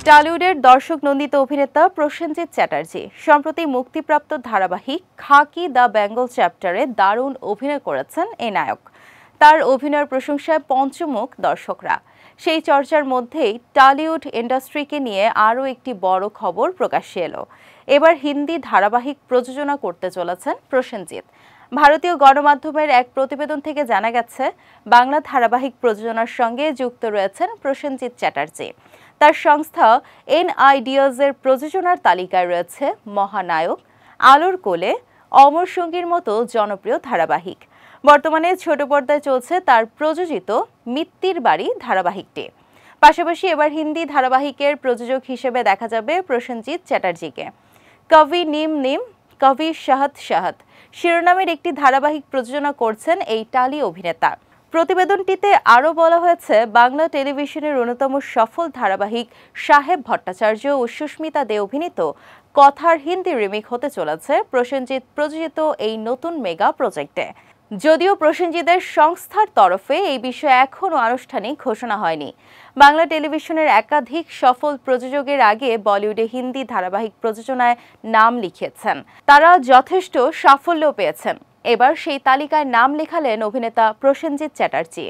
টালিউডের দর্শক নন্দিত অভিনেতা প্রসেনজিৎ চ্যাটার্জি সম্প্রতি মুক্তিপ্রাপ্ত ধারাবাহিক খাকি দ্য বেঙ্গল চ্যাপ্টারে দারুণ অভিনয় করেছেন এই নায়ক। তার অভিনয়ের প্রশংসায় পঞ্চমুখ দর্শকরা। সেই চর্চার মধ্যেই টালিউড ইন্ডাস্ট্রিকে নিয়ে আরও একটি বড় খবর প্রকাশ্যে এলো। এবার হিন্দি ধারাবাহিক প্রযোজনা করতে চলেছেন প্রসেনজিৎ। ভারতীয় গণমাধ্যমের এক প্রতিবেদন থেকে জানা গেছে, বাংলা ধারাবাহিক প্রযোজনার সঙ্গে যুক্ত রয়েছেন প্রসেনজিৎ চ্যাটার্জি। তার সংস্থা এনআইডিয়াজের প্রযোজনার তালিকায় রয়েছে মহানায়ক, আলোর কোলে, অমর সঙ্গীর মতো জনপ্রিয় ধারাবাহিক। বর্তমানে ছোট পর্দায় চলছে তার প্রযোজিত মিত্তির বাড়ি ধারাবাহিকটি। পাশাপাশি এবার হিন্দি ধারাবাহিকের প্রযোজক হিসেবে দেখা যাবে প্রসেনজিৎ চ্যাটার্জিকে। কভি নিম নিম কভি শাহত শাহত শিরোনামের একটি ধারাবাহিক প্রযোজনা করছেন এই টালি অভিনেতা। প্রতিবেদনটিতে আরও বলা হয়েছে, বাংলা টেলিভিশনের অন্যতম সফল ধারাবাহিক সাহেব ভট্টাচার্য ও সুস্মিতা দে অভিনীত কথার হিন্দি রিমেক হতে চলেছে প্রসেনজিৎ প্রযোজিত এই নতুন মেগা প্রজেক্টে। যদিও প্রসেনজিতের সংস্থার তরফে এই বিষয়ে এখনও আনুষ্ঠানিক ঘোষণা হয়নি। বাংলা টেলিভিশনের একাধিক সফল প্রযোজকের আগে বলিউডে হিন্দি ধারাবাহিক প্রযোজনায় নাম লিখিয়েছেন। তারা যথেষ্ট সাফল্য পেয়েছেন। এবার সেই তালিকায় নাম লেখালেন অভিনেতা প্রসেনজিৎ চ্যাটার্জি।